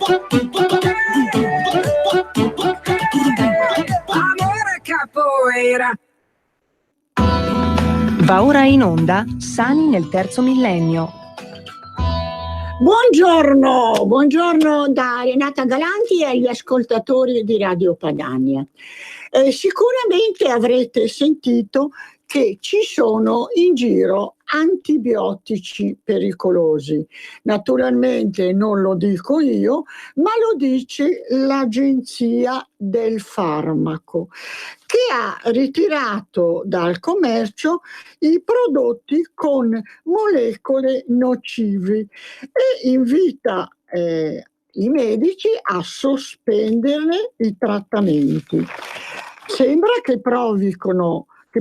Amore capoeira. Va ora in onda Sani nel terzo millennio. Buongiorno da Renata Galanti e agli ascoltatori di Radio Padania. Sicuramente avrete sentito che ci sono in giro antibiotici pericolosi. Naturalmente non lo dico io, ma lo dice l'Agenzia del Farmaco, che ha ritirato dal commercio i prodotti con molecole nocive e invita i medici a sospenderne i trattamenti. Sembra che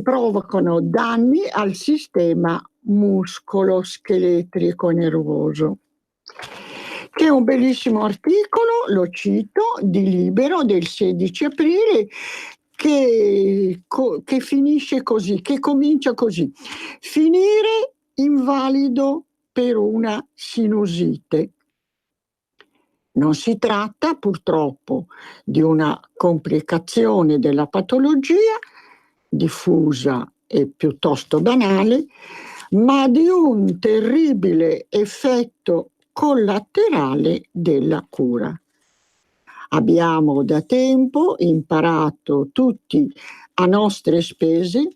provocano danni al sistema muscolo-scheletrico nervoso. C'è un bellissimo articolo, lo cito, di Libero del 16 aprile, che finisce così, che comincia così: finire invalido per una sinusite. Non si tratta purtroppo di una complicazione della patologia diffusa e piuttosto banale, ma di un terribile effetto collaterale della cura. Abbiamo da tempo imparato tutti a nostre spese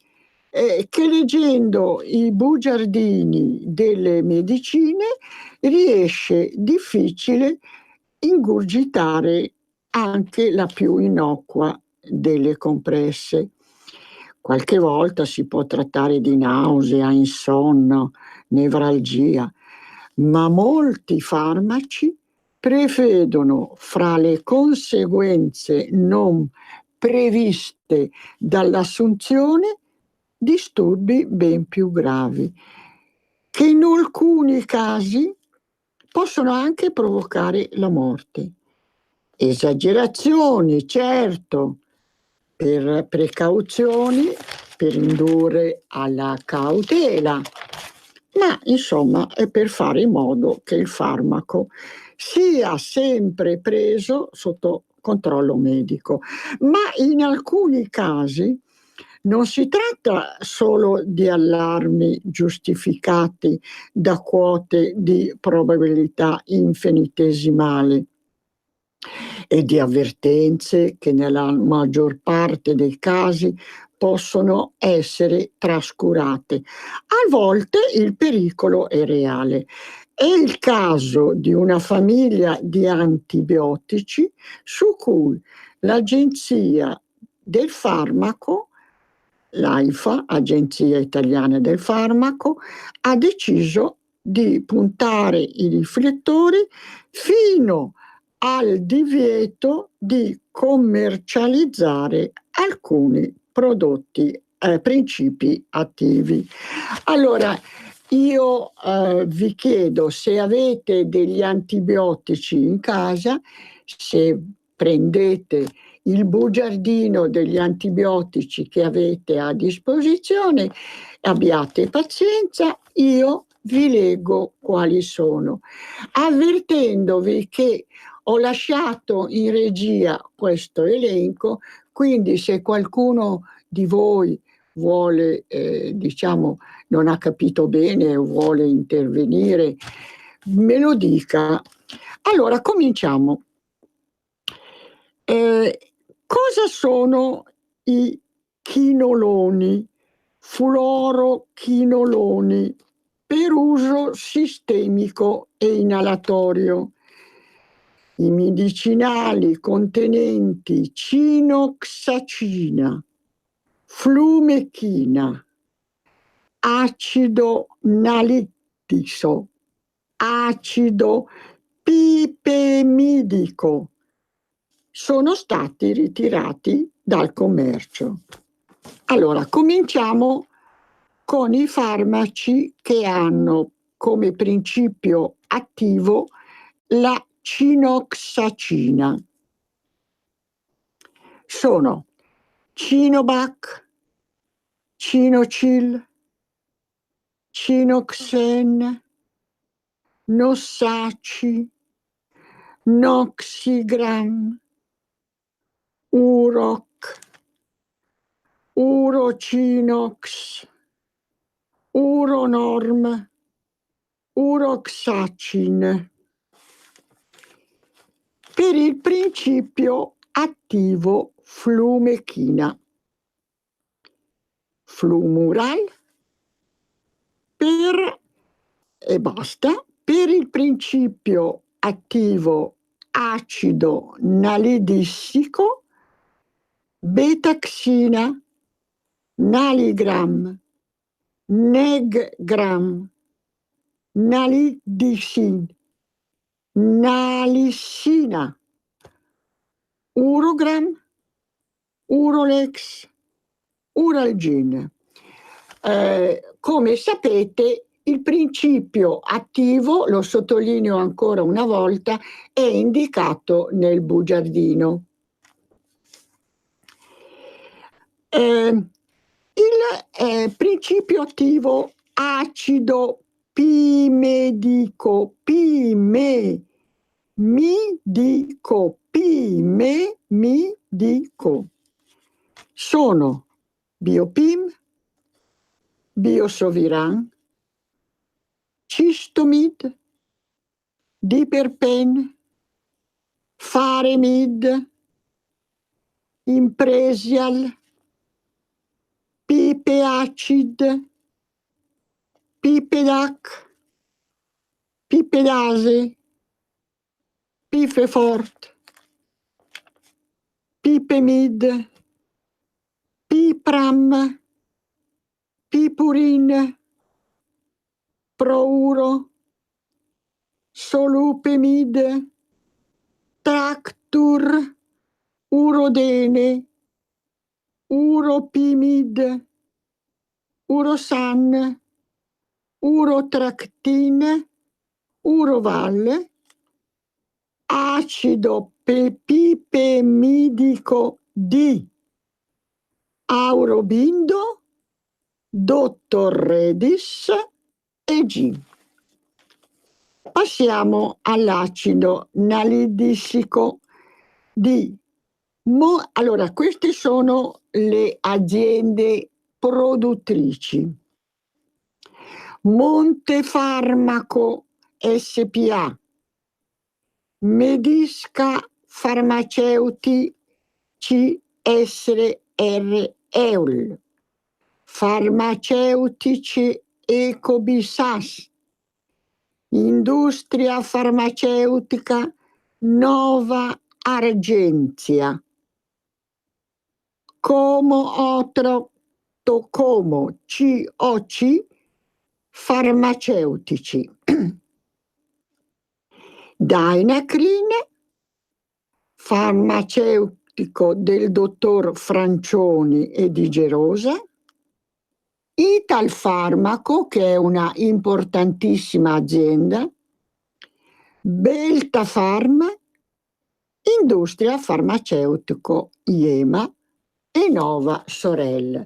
che leggendo i bugiardini delle medicine riesce difficile ingurgitare anche la più innocua delle compresse. Qualche volta si può trattare di nausea, insonno, nevralgia, ma molti farmaci prevedono fra le conseguenze non previste dall'assunzione disturbi ben più gravi, che in alcuni casi possono anche provocare la morte. Esagerazioni, certo, per precauzioni, per indurre alla cautela, ma insomma è per fare in modo che il farmaco sia sempre preso sotto controllo medico. Ma in alcuni casi non si tratta solo di allarmi giustificati da quote di probabilità infinitesimali e di avvertenze che nella maggior parte dei casi possono essere trascurate. A volte il pericolo è reale. È il caso di una famiglia di antibiotici su cui l'Agenzia del Farmaco, l'AIFA, Agenzia Italiana del Farmaco, ha deciso di puntare i riflettori fino al divieto di commercializzare alcuni prodotti, principi attivi. Allora, io vi chiedo, se avete degli antibiotici in casa, se prendete il bugiardino degli antibiotici che avete a disposizione, abbiate pazienza, io vi leggo quali sono, avvertendovi che ho lasciato in regia questo elenco, quindi se qualcuno di voi vuole, non ha capito bene o vuole intervenire, me lo dica. Allora, cominciamo. Cosa sono i chinoloni, fluorochinoloni, per uso sistemico e inalatorio? I medicinali contenenti cinoxacina, flumechina, acido nalittico, acido pipemidico sono stati ritirati dal commercio. Allora, cominciamo con i farmaci che hanno come principio attivo la cinoxacina. Sono Cinovac, Cinocil, Cinoxen, Nossaci, noxigram, uroc, urocinox, uronorm, uroxacin. Per il principio attivo flumechina. Flumural e basta. Per il principio attivo acido nalidissico, betaxina, naligram, neggram, nalidicin, nalissina, urogram, urolex, uralgin. Come sapete, il principio attivo, lo sottolineo ancora una volta, è indicato nel bugiardino. Il principio attivo acido pimedico, pimedico sono biopim, biosoviran, cistomid, diperpen, faremid, impresial, pipeacid, pipedac, pipedase, pifefort, pipemid, pipram, pipurin, prouro, solupemid, tractur, urodene, uropimid, urosan, urotractin, uroval, acido pipemidico D, aurobindo, dottor redis e G. Passiamo all'acido nalidissico D. Allora, queste sono le aziende produttrici. Montefarmaco SPA, Medisca Farmaceutici SRL, Farmaceutici Ecobisas, Industria Farmaceutica Nova Argentia, Como Otro Tocomo COC Farmaceutici, Dynacrin, farmaceutico del dottor Francioni e di Gerosa, Italfarmaco, che è una importantissima azienda, Beltafarm, Industria Farmaceutico Iema e Nova Sorel.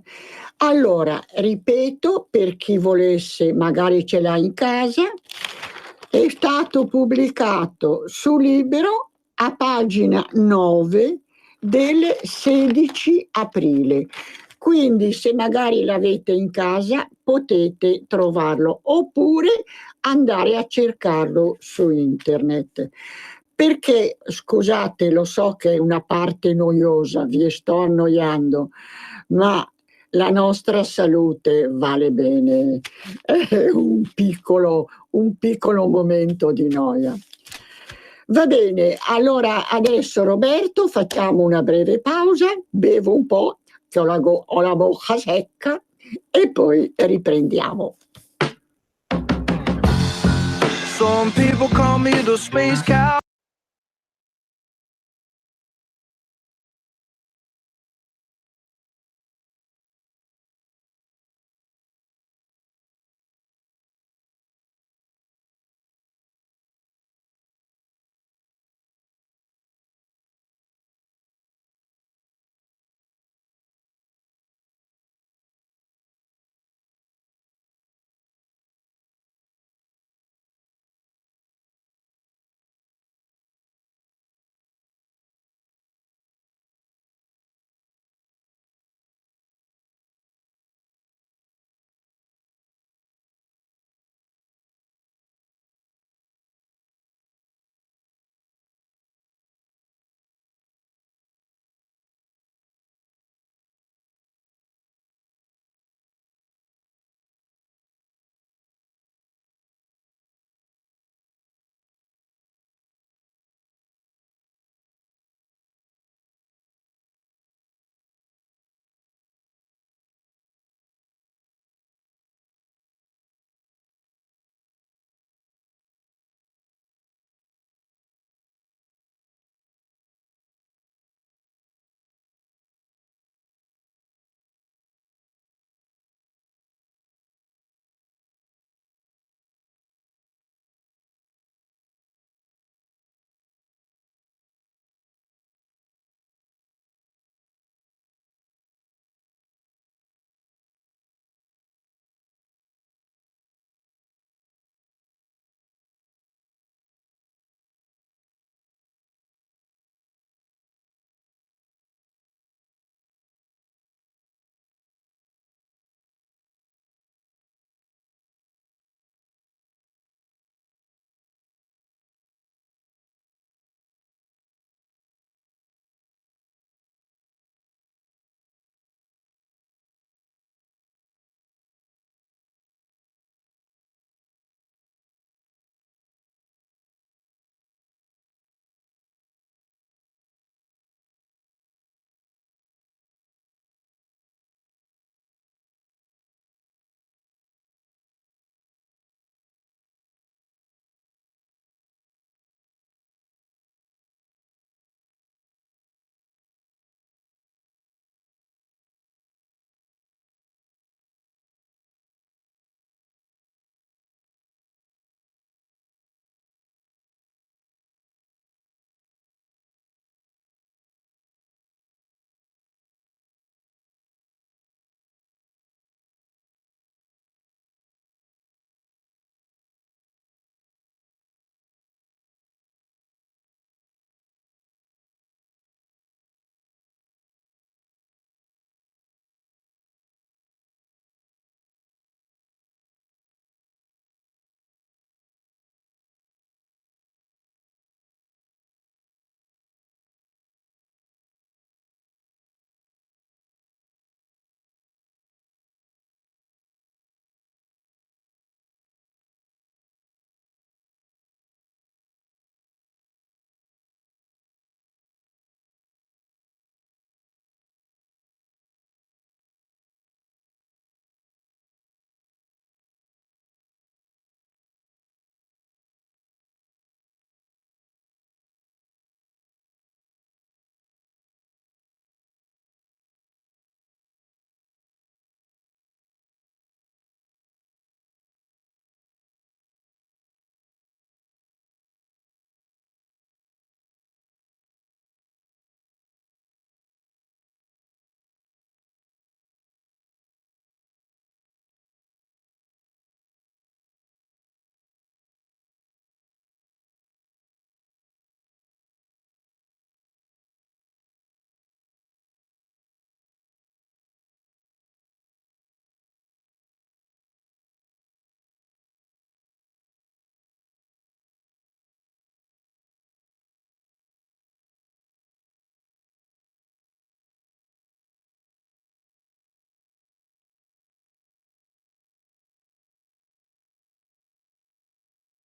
Allora, ripeto, per chi volesse, magari ce l'ha in casa, è stato pubblicato su Libero a pagina 9 del 16 aprile. Quindi se magari l'avete in casa potete trovarlo oppure andare a cercarlo su internet. Perché, scusate, lo so che è una parte noiosa, vi sto annoiando, ma la nostra salute vale bene un piccolo momento di noia. Va bene, allora adesso Roberto facciamo una breve pausa, bevo un po', che ho la bocca secca e poi riprendiamo. Some people call me the space cow.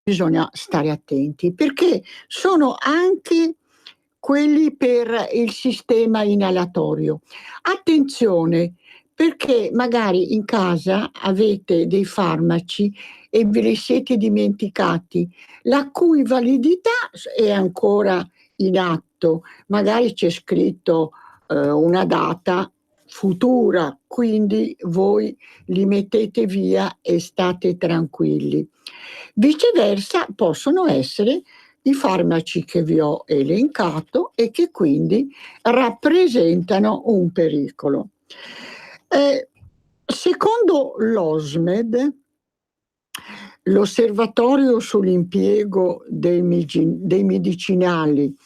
bisogna stare attenti perché sono anche quelli per il sistema inalatorio. Attenzione, perché magari in casa avete dei farmaci e ve li siete dimenticati, la cui validità è ancora in atto, magari c'è scritto una data futura, quindi voi li mettete via e state tranquilli. Viceversa, possono essere i farmaci che vi ho elencato e che quindi rappresentano un pericolo. Secondo l'OSMED, l'Osservatorio sull'impiego dei medicinali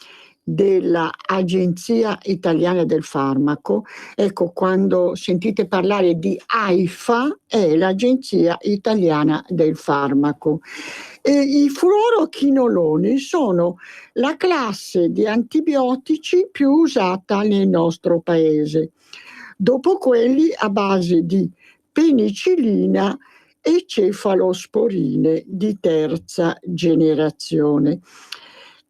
dell'Agenzia Italiana del Farmaco, ecco, quando sentite parlare di AIFA è l'Agenzia Italiana del Farmaco. I fluorochinoloni sono la classe di antibiotici più usata nel nostro paese, dopo quelli a base di penicillina e cefalosporine di terza generazione,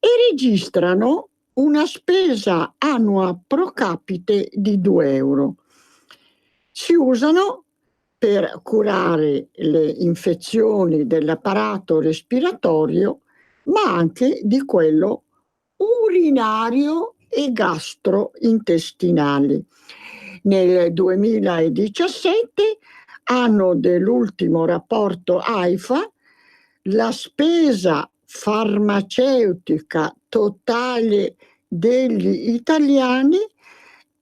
e registrano una spesa annua pro capite di 2 euro. Si usano per curare le infezioni dell'apparato respiratorio, ma anche di quello urinario e gastrointestinale. Nel 2017, anno dell'ultimo rapporto AIFA, la spesa farmaceutica totale degli italiani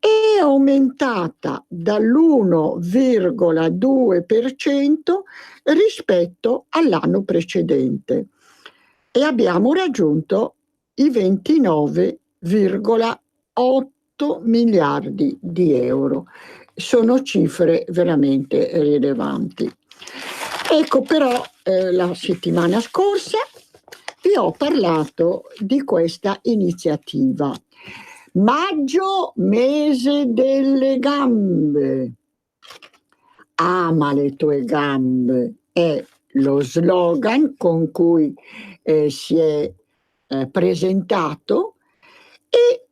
è aumentata dall'1,2% rispetto all'anno precedente e abbiamo raggiunto i 29,8 miliardi di euro. Sono cifre veramente rilevanti. Ecco, però la settimana scorsa vi ho parlato di questa iniziativa. Maggio, mese delle gambe. Ama le tue gambe è lo slogan con cui si è presentato, e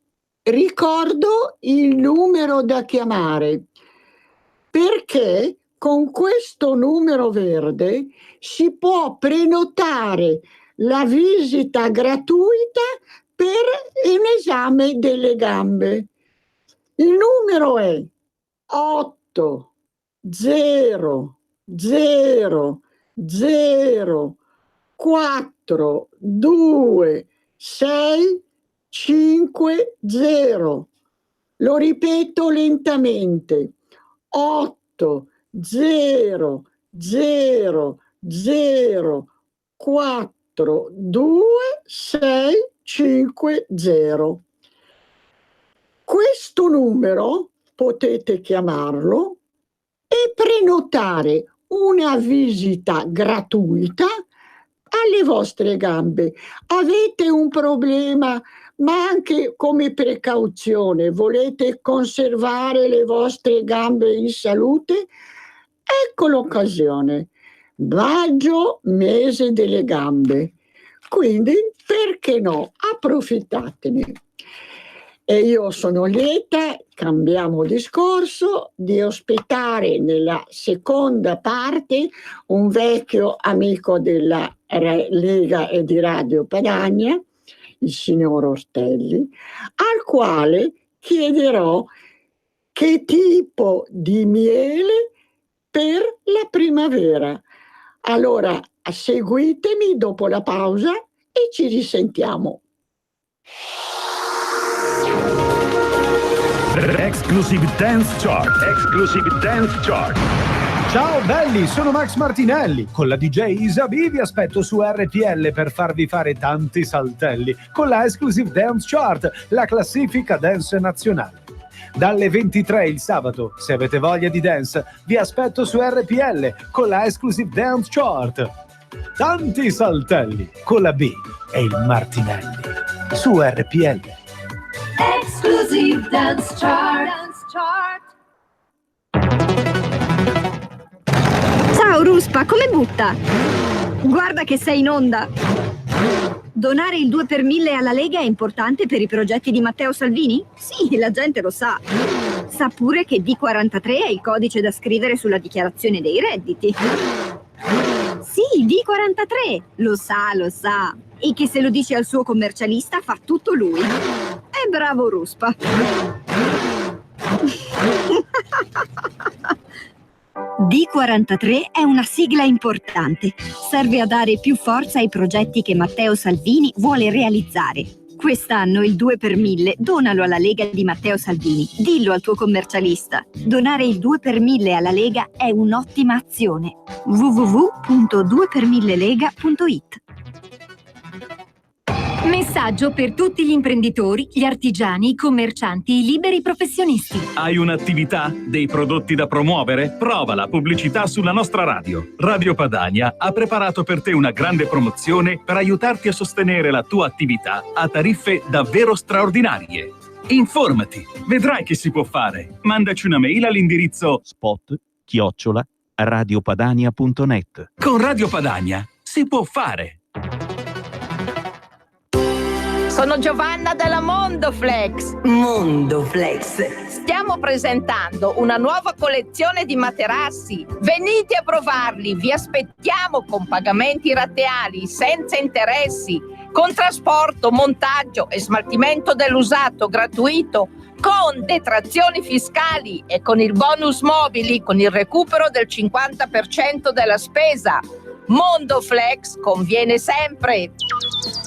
ricordo il numero da chiamare, perché con questo numero verde si può prenotare la visita gratuita per un esame delle gambe. Il numero è 8 0 0 0 4 2 6 5 0. Lo ripeto lentamente: 8 0 0 0 4 2 6 5 0. Questo numero potete chiamarlo e prenotare una visita gratuita alle vostre gambe. Avete un problema, ma anche come precauzione volete conservare le vostre gambe in salute? Ecco l'occasione. Maggio, mese delle gambe. Quindi, perché no? Approfittatene. E io sono lieta, cambiamo discorso, di ospitare nella seconda parte un vecchio amico della Lega e di Radio Padania, il signor Ortelli, al quale chiederò che tipo di miele per la primavera. Allora, seguitemi dopo la pausa e ci risentiamo. Exclusive Dance Chart. Exclusive Dance Chart. Ciao belli, sono Max Martinelli. Con la DJ Isabi vi aspetto su RPL per farvi fare tanti saltelli con la Exclusive Dance Chart, la classifica dance nazionale. Dalle 23 il sabato, se avete voglia di dance, vi aspetto su RPL con la Exclusive Dance Chart. Tanti saltelli con la B e il Martinelli su RPL. Exclusive Dance Chart. Ciao Ruspa, come butta? Guarda che sei in onda! Donare il 2 per 1000 alla Lega è importante per i progetti di Matteo Salvini? Sì, la gente lo sa. Sa pure che D43 è il codice da scrivere sulla dichiarazione dei redditi. Sì, D43! Lo sa. E che se lo dice al suo commercialista fa tutto lui. È bravo Ruspa. D43 è una sigla importante. Serve a dare più forza ai progetti che Matteo Salvini vuole realizzare. Quest'anno il 2 per 1000 donalo alla Lega di Matteo Salvini. Dillo al tuo commercialista. Donare il 2 per 1000 alla Lega è un'ottima azione. www.2per1000lega.it. Messaggio per tutti gli imprenditori, gli artigiani, i commercianti, i liberi professionisti. Hai un'attività? Dei prodotti da promuovere? Prova la pubblicità sulla nostra radio. Radio Padania ha preparato per te una grande promozione per aiutarti a sostenere la tua attività a tariffe davvero straordinarie. Informati, vedrai che si può fare. Mandaci una mail all'indirizzo spot@radiopadania.net. Con Radio Padania si può fare. Sono Giovanna della Mondoflex. Mondoflex. Stiamo presentando una nuova collezione di materassi. Venite a provarli, vi aspettiamo con pagamenti rateali, senza interessi, con trasporto, montaggio e smaltimento dell'usato gratuito, con detrazioni fiscali e con il bonus mobili, con il recupero del 50% della spesa. Mondoflex conviene sempre.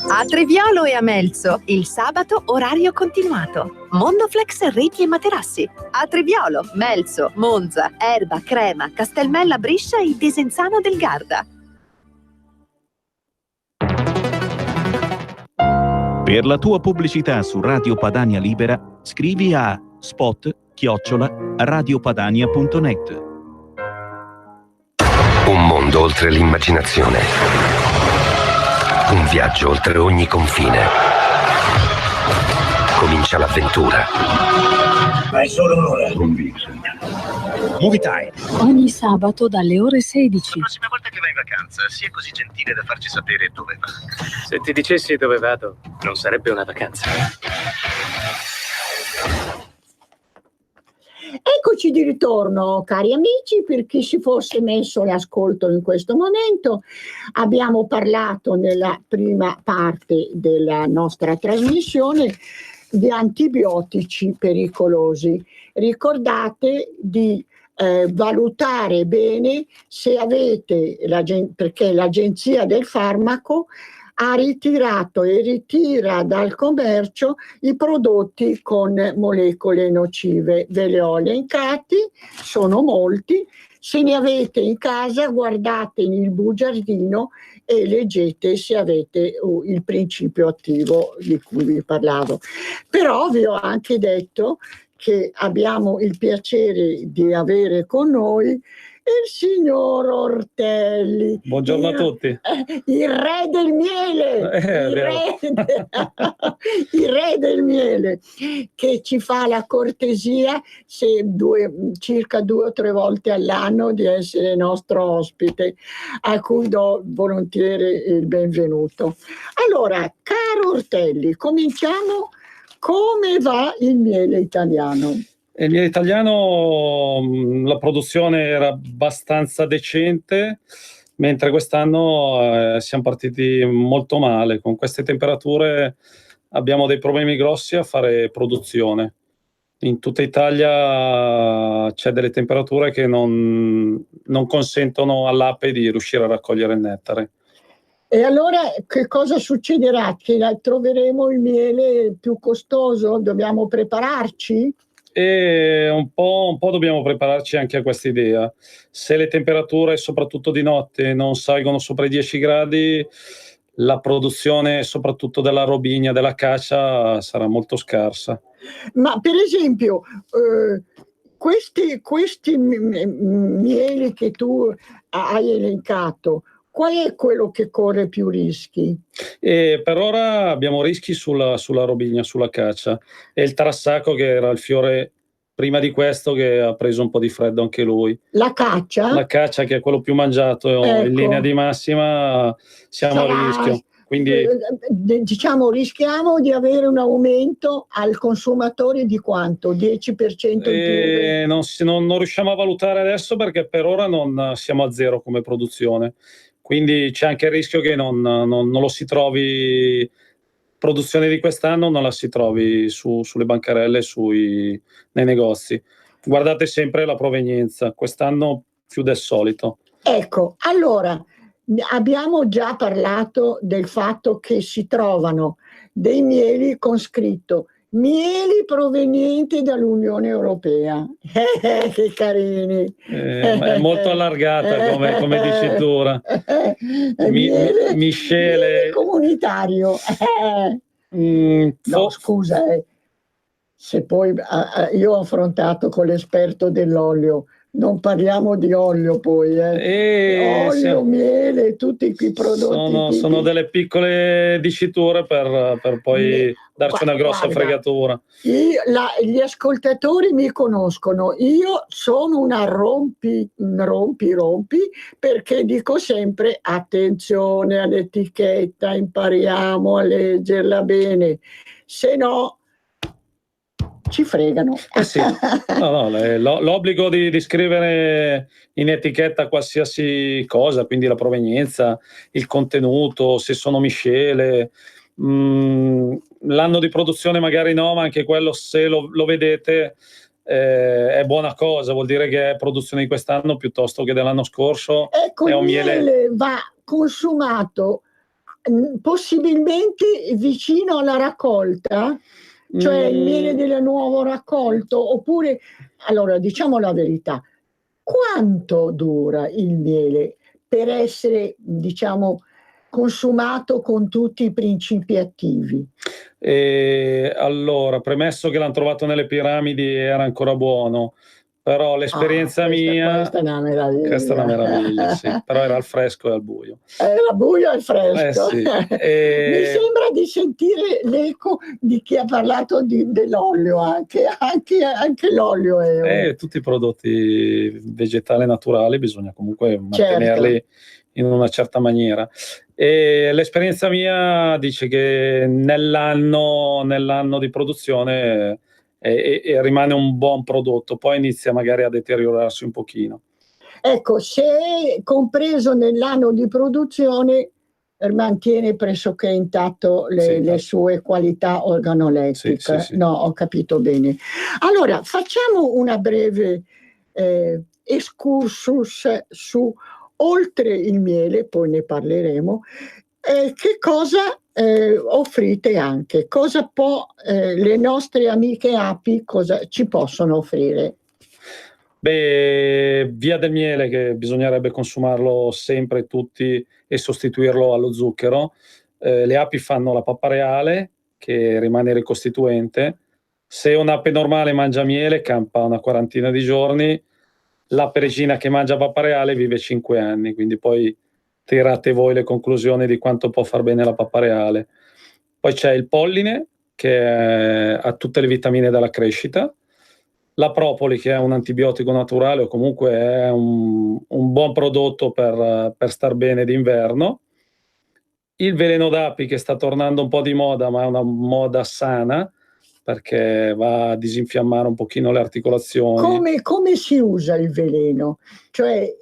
A Treviolo e a Melzo, il sabato orario continuato. Mondoflex reti e materassi. A Treviolo, Melzo, Monza, Erba, Crema, Castelmella Briscia e Desenzano del Garda. Per la tua pubblicità su Radio Padania Libera, scrivi a spot@radiopadania.net. Un mondo oltre l'immaginazione. Un viaggio oltre ogni confine. Comincia l'avventura. Ma è solo un'ora con Vincent. Movie Time. Ogni sabato dalle ore 16. La prossima volta che vai in vacanza, sia così gentile da farci sapere dove va. Se ti dicessi dove vado, non sarebbe una vacanza. Eccoci di ritorno, cari amici, per chi si fosse messo l'ascolto in questo momento. Abbiamo parlato nella prima parte della nostra trasmissione di antibiotici pericolosi. Ricordate di valutare bene se avete, perché l'Agenzia del Farmaco ha ritirato e ritira dal commercio i prodotti con molecole nocive. Ve li ho elencati, sono molti. Se ne avete in casa, guardate il bugiardino e leggete se avete il principio attivo di cui vi parlavo. Però vi ho anche detto che abbiamo il piacere di avere con noi il signor Ortelli. Buongiorno a tutti. Il re del miele, il re del miele, che ci fa la cortesia circa 2 o 3 volte all'anno di essere nostro ospite, a cui do volentieri il benvenuto. Allora, caro Ortelli, cominciamo. Come va il miele italiano? Il miele italiano, la produzione era abbastanza decente, mentre quest'anno siamo partiti molto male. Con queste temperature abbiamo dei problemi grossi a fare produzione. In tutta Italia c'è delle temperature che non consentono all'ape di riuscire a raccogliere il nettare. E allora che cosa succederà? Che troveremo il miele più costoso? Dobbiamo prepararci? E un po' dobbiamo prepararci anche a questa idea. Se le temperature, soprattutto di notte, non salgono sopra i 10 gradi, la produzione, soprattutto della robinia, della cacia, sarà molto scarsa. Ma per esempio, questi mieli che tu hai elencato, qual è quello che corre più rischi? Per ora abbiamo rischi sulla robinia, sulla cacia, e il tarassaco, che era il fiore prima di questo che ha preso un po' di freddo anche lui. La caccia? La caccia, che è quello più mangiato in linea di massima, siamo a rischio. Quindi diciamo, rischiamo di avere un aumento al consumatore di quanto? 10% in più? non riusciamo a valutare adesso, perché per ora non siamo a zero come produzione, quindi c'è anche il rischio che non lo si trovi, produzione di quest'anno non la si trovi sulle bancarelle, nei negozi. Guardate sempre la provenienza, quest'anno più del solito. Ecco, allora abbiamo già parlato del fatto che si trovano dei mieli con scritto mieli provenienti dall'Unione Europea. Che carini! È molto allargata come dicitura. Miele comunitario. No, scusa, se poi io ho affrontato con l'esperto dell'olio. Non parliamo di olio poi, olio, miele, tutti quei prodotti. Sono delle piccole diciture per poi darci una grossa fregatura. Gli ascoltatori mi conoscono, io sono una rompi, perché dico sempre attenzione all'etichetta, impariamo a leggerla bene, se no ci fregano. Sì. L'obbligo di scrivere in etichetta qualsiasi cosa, quindi la provenienza, il contenuto, se sono miscele, l'anno di produzione magari no, ma anche quello, se lo vedete, è buona cosa, vuol dire che è produzione di quest'anno piuttosto che dell'anno scorso. Ecco, è il un miele va consumato possibilmente vicino alla raccolta? Cioè il miele del nuovo raccolto, oppure, allora diciamo la verità, quanto dura il miele per essere, diciamo, consumato con tutti i principi attivi? Allora, premesso che l'hanno trovato nelle piramidi, era ancora buono, però l'esperienza mia... Questa è una meraviglia. Questa è una meraviglia, sì. Però era al fresco e al buio. Era buio e al fresco. Sì. Mi sembra di sentire l'eco di chi ha parlato dell'olio, anche l'olio è... Tutti i prodotti vegetali naturali bisogna comunque mantenerli in una certa maniera. E l'esperienza mia dice che nell'anno di produzione e rimane un buon prodotto, poi inizia magari a deteriorarsi un pochino. Ecco, se compreso nell'anno di produzione mantiene pressoché intatto le sue qualità organolettiche. Sì. No, ho capito bene. Allora, facciamo una breve excursus su, oltre il miele, poi ne parleremo, che cosa offrite anche, cosa le nostre amiche api cosa ci possono offrire? Via del miele, che bisognerebbe consumarlo sempre tutti e sostituirlo allo zucchero. Le api fanno la pappa reale, che rimane ricostituente. Se un'ape normale mangia miele, campa una quarantina di giorni. L'ape regina che mangia pappa reale vive 5 anni, quindi poi tirate voi le conclusioni di quanto può far bene la pappa reale. Poi c'è il polline, che ha tutte le vitamine della crescita. La propoli, che è un antibiotico naturale, o comunque è un buon prodotto per star bene d'inverno. Il veleno d'api, che sta tornando un po' di moda, ma è una moda sana, perché va a disinfiammare un pochino le articolazioni. Come si usa il veleno? Cioè,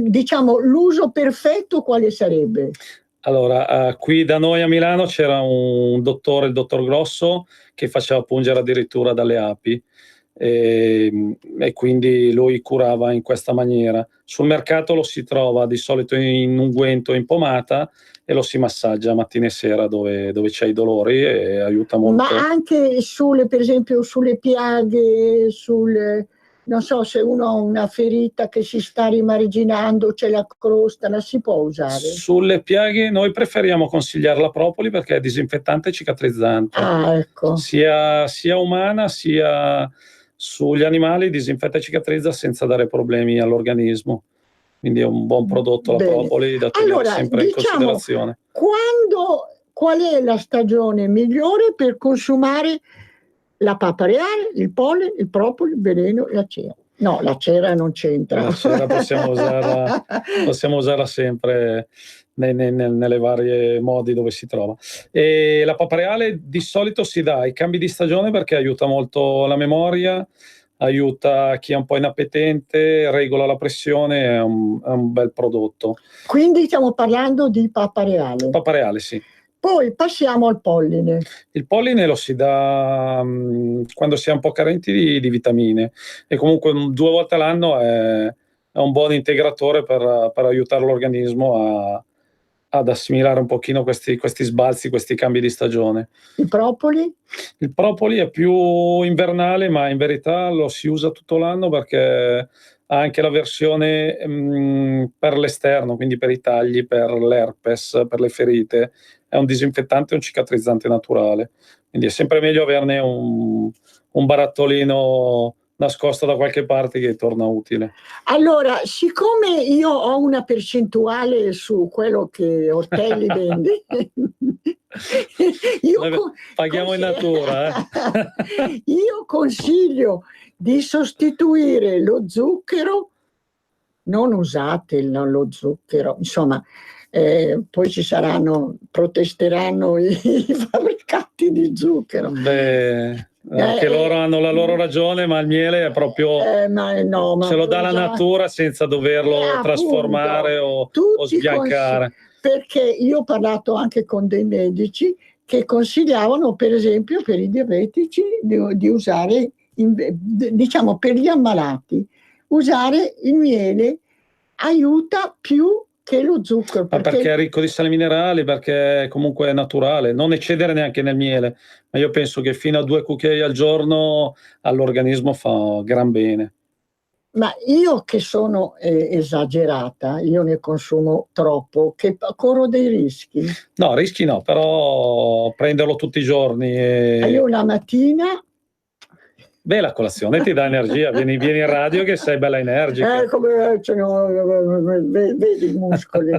diciamo, l'uso perfetto quale sarebbe? Allora, qui da noi a Milano c'era un dottore, il dottor Grosso, che faceva pungere addirittura dalle api, e quindi lui curava in questa maniera. Sul mercato lo si trova di solito in unguento, in pomata, e lo si massaggia mattina e sera dove c'è i dolori, e aiuta molto. Ma anche per esempio sulle piaghe, non so, se uno ha una ferita che si sta rimarginando, c'è la crosta, la si può usare? Sulle piaghe noi preferiamo consigliare la propoli, perché è disinfettante e cicatrizzante. Ecco. Sia umana sia sugli animali, disinfetta e cicatrizza senza dare problemi all'organismo. Quindi è un buon prodotto la propoli da tenere sempre in considerazione. Qual è la stagione migliore per consumare la papa reale, il polline, il propoli, il veleno, la cera. No, la cera non c'entra. La cera possiamo usarla sempre nelle varie modi dove si trova. E la papa reale di solito si dà ai cambi di stagione perché aiuta molto la memoria, aiuta chi è un po' inappetente, regola la pressione, è un bel prodotto. Quindi stiamo parlando di papa reale. Papa reale, sì. Poi passiamo al polline. Il polline lo si dà quando si è un po' carenti di vitamine e comunque 2 volte all'anno è un buon integratore per aiutare l'organismo ad assimilare un pochino questi sbalzi, questi cambi di stagione. Il propoli? Il propoli è più invernale, ma in verità lo si usa tutto l'anno perché ha anche la versione per l'esterno, quindi per i tagli, per l'herpes, per le ferite. È un disinfettante e un cicatrizzante naturale. Quindi è sempre meglio averne un barattolino nascosto da qualche parte che torna utile. Allora, siccome io ho una percentuale su quello che Ortelli vende, paghiamo in natura. Io consiglio di sostituire lo zucchero, non usate lo zucchero, insomma, poi protesteranno i fabbricanti di zucchero. Beh, anche loro hanno la loro ragione, ma il miele è proprio ce lo dà la natura senza doverlo trasformare o sbiancare. Perché io ho parlato anche con dei medici che consigliavano, per esempio, per i diabetici di usare, diciamo per gli ammalati, usare il miele aiuta più che lo zucchero. Ma perché è ricco di sali minerali, perché comunque è naturale, non eccedere neanche nel miele, ma io penso che fino a 2 cucchiai al giorno all'organismo fa gran bene. Ma io che sono esagerata, io ne consumo troppo, che corro dei rischi. No, rischi no, però prenderlo tutti i giorni. Io una mattina... Beh, la colazione ti dà energia, vieni in radio che sei bella energica. Vedi i muscoli.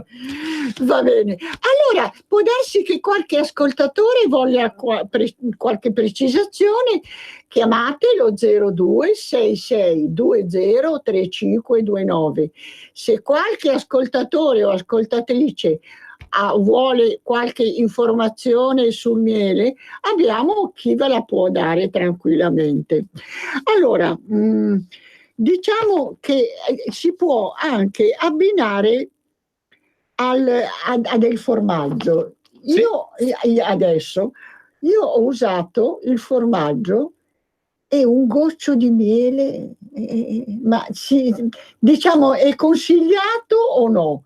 Va bene. Allora, può darsi che qualche ascoltatore voglia qualche precisazione. Chiamate lo 0266203529. Se qualche ascoltatore o ascoltatrice vuole qualche informazione sul miele, abbiamo chi ve la può dare tranquillamente. Allora, diciamo che si può anche abbinare a del formaggio. Sì. Io ho usato il formaggio e un goccio di miele, ma diciamo è consigliato o no?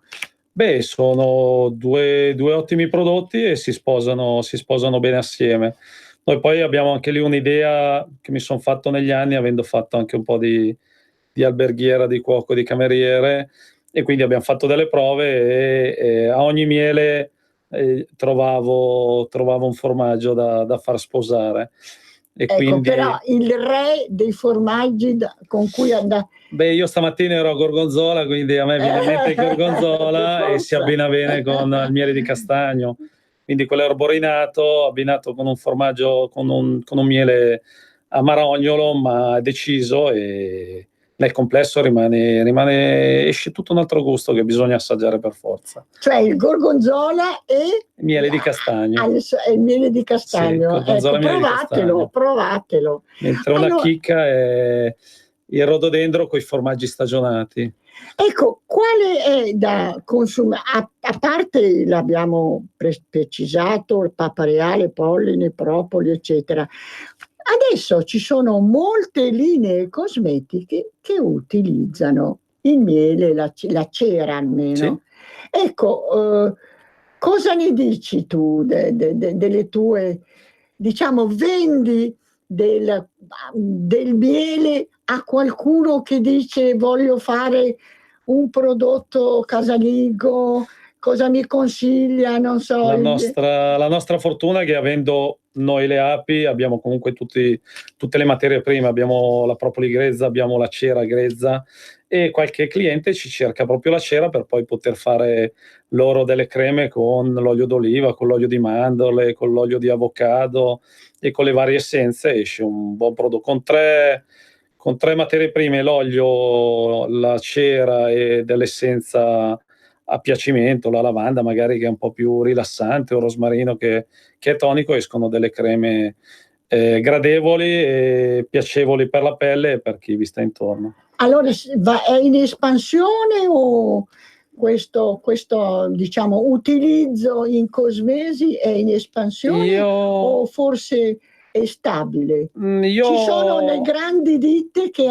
Beh, sono due ottimi prodotti e si sposano bene assieme. Noi poi abbiamo anche lì un'idea che mi sono fatto negli anni, avendo fatto anche un po' di alberghiera, di cuoco, di cameriere, e quindi abbiamo fatto delle prove e a ogni miele trovavo un formaggio da far sposare. E ecco, quindi... però il re dei formaggi con cui andare... Beh, io stamattina ero a Gorgonzola, quindi a me viene in mente il Gorgonzola e si abbina bene con il miele di castagno. Quindi quell'erborinato abbinato con un formaggio, con un miele amarognolo, ma deciso, e nel complesso esce tutto un altro gusto che bisogna assaggiare per forza. Cioè il gorgonzola e il miele di castagno. Il miele di castagno. Sì, ecco, provatelo. Mentre una chicca è il rododendro con i formaggi stagionati. Ecco, quale è da consumare? A parte l'abbiamo precisato, il papa reale, polline, propoli, eccetera. Adesso ci sono molte linee cosmetiche che utilizzano il miele, la cera almeno. Sì. Ecco, cosa ne dici tu delle tue, diciamo, vendi del miele a qualcuno che dice voglio fare un prodotto casalingo, cosa mi consiglia? Non so. La nostra fortuna è che, avendo noi le api, abbiamo comunque tutte le materie prime, abbiamo la propoli grezza, abbiamo la cera grezza e qualche cliente ci cerca proprio la cera per poi poter fare loro delle creme con l'olio d'oliva, con l'olio di mandorle, con l'olio di avocado e con le varie essenze. Esce un buon prodotto con tre materie prime: l'olio, la cera e dell'essenza a piacimento, la lavanda magari che è un po' più rilassante, o rosmarino che è tonico. Escono delle creme gradevoli e piacevoli per la pelle e per chi vi sta intorno. Allora è in espansione o questo diciamo utilizzo in cosmesi è in espansione o forse è stabile? Ci sono le grandi ditte che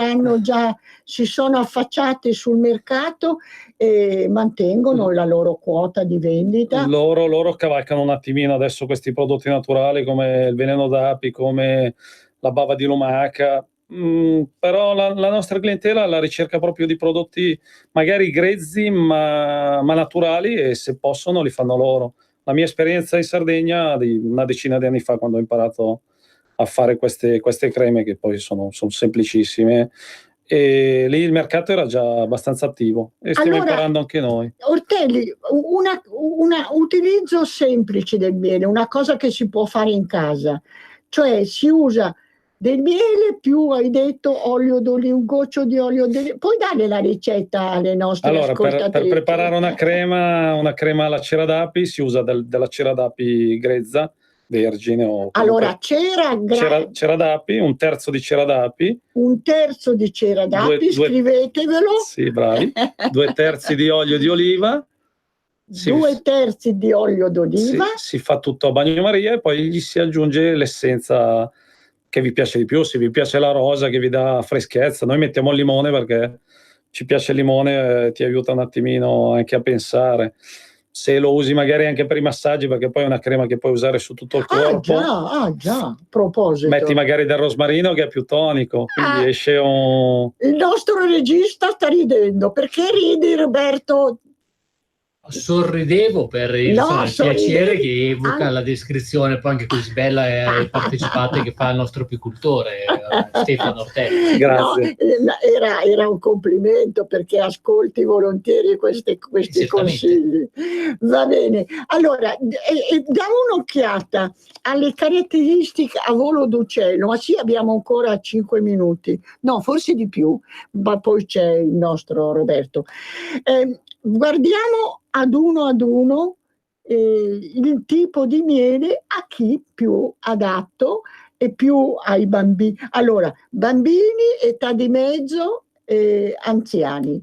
si sono affacciate sul mercato e mantengono la loro quota di vendita. Loro cavalcano un attimino adesso questi prodotti naturali come il veleno d'api, come la bava di lumaca. Però la nostra clientela alla ricerca proprio di prodotti magari grezzi ma naturali, e se possono li fanno loro. La mia esperienza in Sardegna di una decina di anni fa, quando ho imparato a fare queste creme, che poi sono semplicissime, e lì il mercato era già abbastanza attivo e stiamo imparando anche noi. Ortelli, un utilizzo semplice del miele, una cosa che si può fare in casa, cioè si usa del miele più, hai detto, olio d'oliva, un goccio di olio d'oliva. Puoi dare la ricetta alle nostre ascoltatrici? Per preparare una crema alla cera d'api si usa della cera d'api grezza, vergine o allora cera d'api, un terzo di cera d'api, scrivetevelo. Sì, bravi. 2 terzi di olio di oliva, 2 terzi di olio d'oliva, si fa tutto a bagnomaria e poi gli si aggiunge l'essenza che vi piace di più. Se vi piace la rosa, che vi dà freschezza, noi mettiamo il limone perché ci piace il limone, ti aiuta un attimino anche a pensare. Se lo usi magari anche per i massaggi, perché poi è una crema che puoi usare su tutto il corpo. Già, proposito. Metti magari del rosmarino che è più tonico, quindi esce un... Il nostro regista sta ridendo. Perché ridi, Roberto? Sorridevo per il piacere che evoca la descrizione poi anche così bella e partecipante che fa il nostro apicoltore Stefano Ortelli. Grazie. No, era un complimento, perché ascolti volentieri questi consigli. Va bene, allora diamo un'occhiata alle caratteristiche a volo d'uccello. Ma sì, abbiamo ancora 5 minuti, no, forse di più, ma poi c'è il nostro Roberto. Guardiamo ad uno il tipo di miele a chi più adatto e più ai bambini. Allora, bambini, età di mezzo, anziani.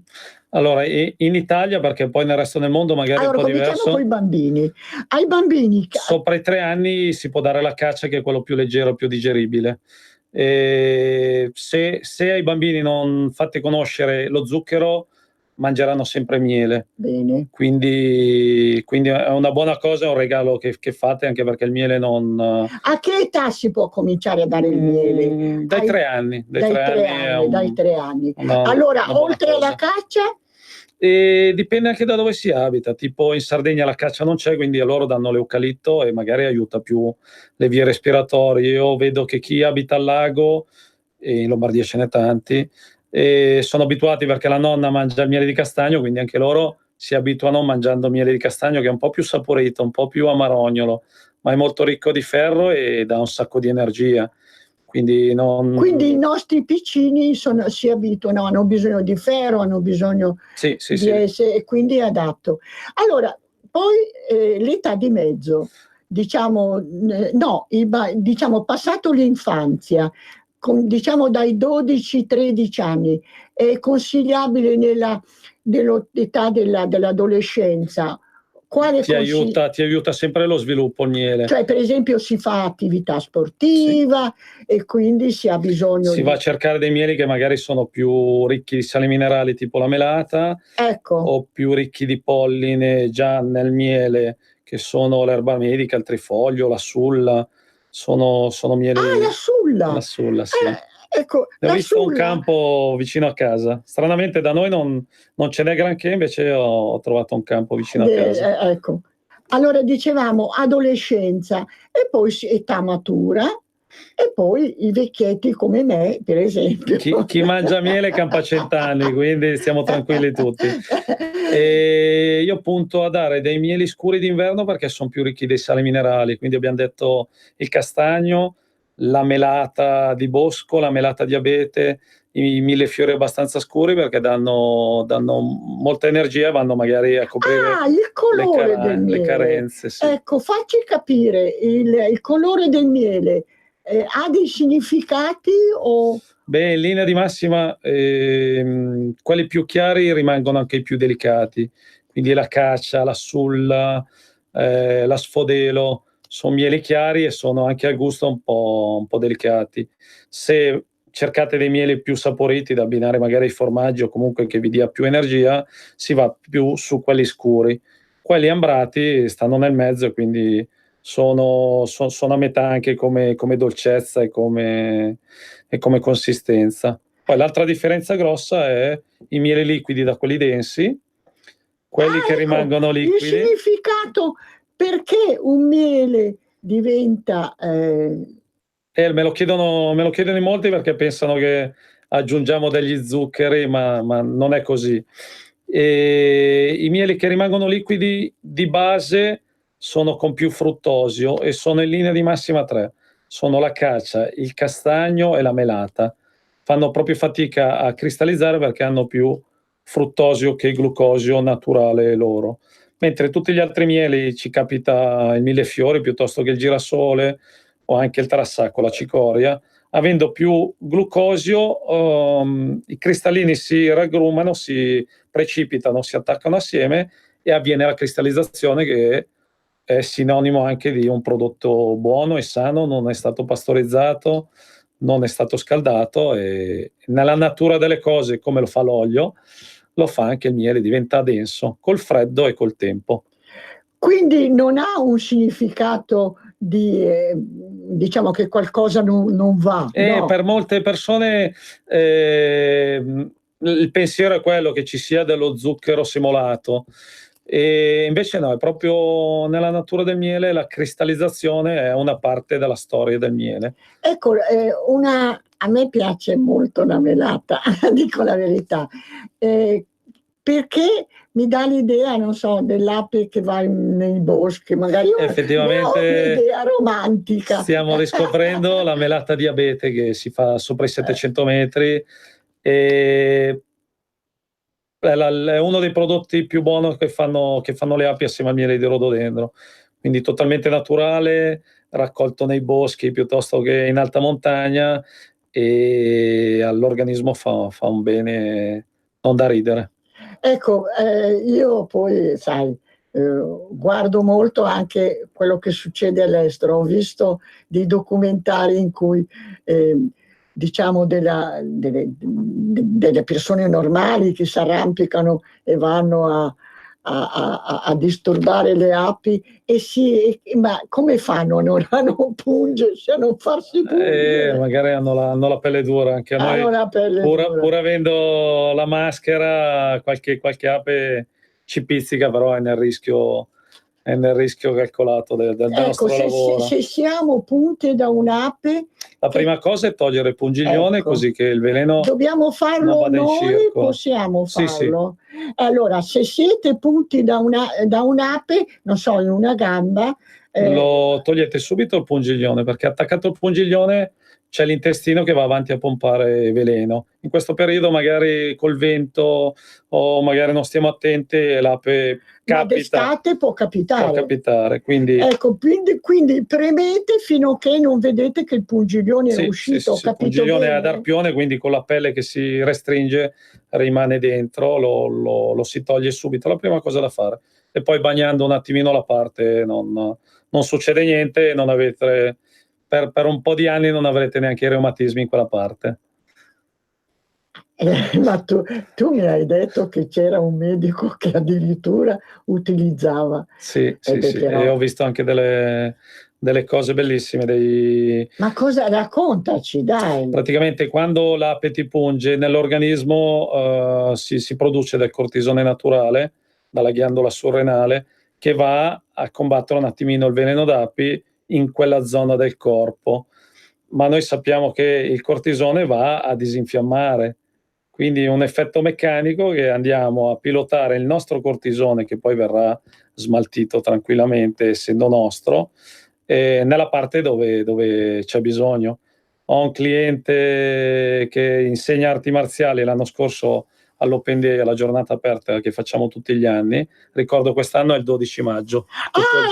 Allora, in Italia, perché poi nel resto del mondo magari è un po' diverso. Con i bambini. Ai bambini sopra i 3 anni si può dare la caccia, che è quello più leggero, più digeribile. Se ai bambini non fate conoscere lo zucchero, mangeranno sempre miele. Bene. Quindi è una buona cosa, è un regalo che fate, anche perché il miele non... A che età si può cominciare a dare il miele? Dai 3 anni. Dai 3 anni. Allora, oltre alla caccia? Dipende anche da dove si abita. Tipo in Sardegna la caccia non c'è, quindi a loro danno l'eucalipto e magari aiuta più le vie respiratorie. Io vedo che chi abita al lago, e in Lombardia ce n'è tanti, e sono abituati perché la nonna mangia il miele di castagno, quindi anche loro si abituano mangiando miele di castagno, che è un po' più saporito, un po' più amarognolo, ma è molto ricco di ferro e dà un sacco di energia. Quindi i nostri piccini si abituano, hanno bisogno di ferro, hanno bisogno di essere, e quindi è adatto. Allora, poi l'età di mezzo, diciamo passato l'infanzia, diciamo dai 12-13 anni, è consigliabile nell'età dell'adolescenza. Ti aiuta sempre lo sviluppo il miele. Cioè, per esempio, si fa attività sportiva e quindi si ha bisogno va a cercare dei mieli che magari sono più ricchi di sali minerali, tipo la melata, o più ricchi di polline già nel miele, che sono l'erba medica, il trifoglio, la sulla. Sono mieli. La sulla! La sulla, sì. Ecco, ho visto un campo vicino a casa. Stranamente da noi non ce n'è granché, invece ho trovato un campo vicino a casa. Ecco. Allora, dicevamo adolescenza e poi età matura. E poi i vecchietti come me, per esempio. Chi mangia miele campa 100 anni, quindi stiamo tranquilli tutti. E io punto a dare dei mieli scuri d'inverno perché sono più ricchi dei sali minerali, quindi abbiamo detto il castagno, la melata di bosco, la melata di abete, i millefiori abbastanza scuri perché danno molta energia e vanno magari a coprire il colore del miele. le carenze. Sì. Ecco, facci capire, il colore del miele ha dei significati o... Beh, in linea di massima quelli più chiari rimangono anche i più delicati, quindi la caccia, la sulla, la sfodelo, sono mieli chiari e sono anche al gusto un po' delicati. Se cercate dei mieli più saporiti da abbinare magari ai formaggi o comunque che vi dia più energia, si va più su quelli scuri. Quelli ambrati stanno nel mezzo e quindi sono a metà anche come dolcezza e come consistenza. Poi l'altra differenza grossa è i mieli liquidi da quelli densi, quelli che rimangono liquidi. Il significato perché un miele diventa... Me lo chiedono in molti perché pensano che aggiungiamo degli zuccheri, ma non è così. I mieli che rimangono liquidi di base sono con più fruttosio e sono in linea di massima 3. Sono la caccia, il castagno e la melata. Fanno proprio fatica a cristallizzare perché hanno più fruttosio che glucosio naturale loro. Mentre tutti gli altri mieli ci capita il millefiori piuttosto che il girasole o anche il trassacco, la cicoria, avendo più glucosio, i cristallini si raggrumano, si precipitano, si attaccano assieme e avviene la cristallizzazione che è sinonimo anche di un prodotto buono e sano, non è stato pastorizzato, non è stato scaldato e nella natura delle cose, come lo fa l'olio, lo fa anche il miele, diventa denso col freddo e col tempo. Quindi non ha un significato di, diciamo che qualcosa non va. No. Per molte persone il pensiero è quello che ci sia dello zucchero simulato. E invece no, è proprio nella natura del miele la cristallizzazione è una parte della storia del miele. Ecco, a me piace molto la melata, dico la verità, perché mi dà l'idea, non so, dell'ape che va nei boschi, magari effettivamente ho un'idea romantica. Stiamo riscoprendo la melata di abete che si fa sopra i 700 metri e è uno dei prodotti più buoni che fanno le api assieme al miele di rododendro, quindi totalmente naturale, raccolto nei boschi piuttosto che in alta montagna e all'organismo fa un bene non da ridere. Ecco, io poi, sai, guardo molto anche quello che succede all'estero, ho visto dei documentari in cui diciamo delle persone normali che si arrampicano e vanno a disturbare le api ma come fanno? Non hanno pungersi, a non farsi pungere? Magari hanno la pelle dura anche a noi, pur avendo la maschera qualche ape ci pizzica, però è nel rischio calcolato del nostro lavoro. Se siamo punte da un'ape, la prima cosa è togliere il pungiglione, così che il veleno dobbiamo farlo noi, possiamo farlo. Sì. Allora, se siete punti da un'ape, non so, in una gamba, lo togliete subito il pungiglione, perché attaccato al pungiglione c'è l'intestino che va avanti a pompare veleno. In questo periodo magari col vento o magari non stiamo attenti e l'ape capita. Ma d'estate può capitare. Quindi... Ecco, quindi premete fino a che non vedete che il pungiglione è uscito. Il pungiglione è ad arpione, quindi con la pelle che si restringe rimane dentro, lo si toglie subito, la prima cosa da fare. E poi bagnando un attimino la parte non succede niente, non avete... Per un po' di anni non avrete neanche i reumatismi in quella parte. Ma tu mi hai detto che c'era un medico che addirittura utilizzava. Sì, però... e ho visto anche delle cose bellissime. Ma cosa? Raccontaci, dai. Praticamente quando l'ape ti punge nell'organismo si produce del cortisone naturale dalla ghiandola surrenale che va a combattere un attimino il veleno d'api in quella zona del corpo, ma noi sappiamo che il cortisone va a disinfiammare, quindi un effetto meccanico che andiamo a pilotare il nostro cortisone, che poi verrà smaltito tranquillamente essendo nostro, nella parte dove c'è bisogno. Ho un cliente che insegna arti marziali, l'anno scorso all'Open Day, alla giornata aperta che facciamo tutti gli anni, ricordo quest'anno è il 12 maggio.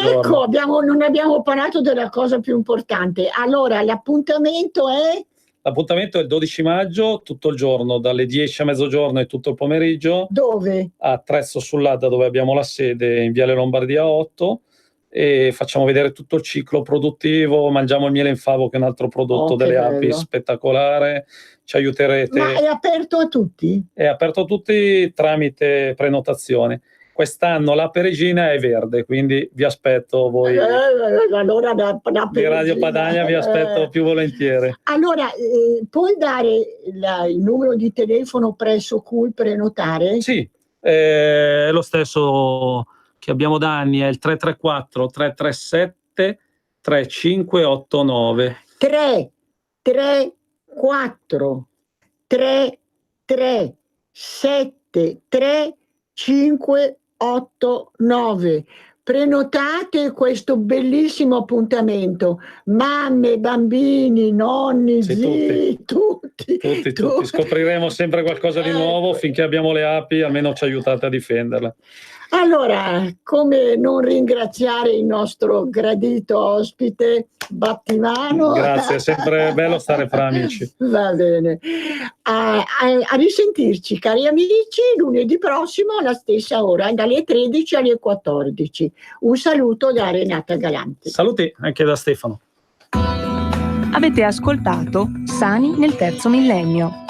Ecco, non abbiamo parlato della cosa più importante. Allora, l'appuntamento è? L'appuntamento è il 12 maggio, tutto il giorno, dalle 10 a mezzogiorno e tutto il pomeriggio. Dove? A Trezzo sull'Adda, dove abbiamo la sede, in Viale Lombardia 8, e facciamo vedere tutto il ciclo produttivo, mangiamo il miele in favo, che è un altro prodotto delle api spettacolare, ci aiuterete. Ma è aperto a tutti? È aperto a tutti tramite prenotazione. Quest'anno l'ape regina è verde, quindi vi aspetto voi allora di Radio Padania, vi aspetto più volentieri. Allora, puoi dare il numero di telefono presso cui prenotare? Sì, è lo stesso che abbiamo da anni, è il 334 337 3589. 334 337 3589. Prenotate questo bellissimo appuntamento. Mamme, bambini, nonni, zii, tutti. Scopriremo sempre qualcosa di nuovo. Finché abbiamo le api, almeno ci aiutate a difenderle. Allora, come non ringraziare il nostro gradito ospite Battimano? Grazie, è sempre bello stare fra amici. Va bene. A risentirci, cari amici, lunedì prossimo alla stessa ora, dalle 13 alle 14. Un saluto da Renata Galanti. Saluti anche da Stefano. Avete ascoltato Sani nel terzo millennio.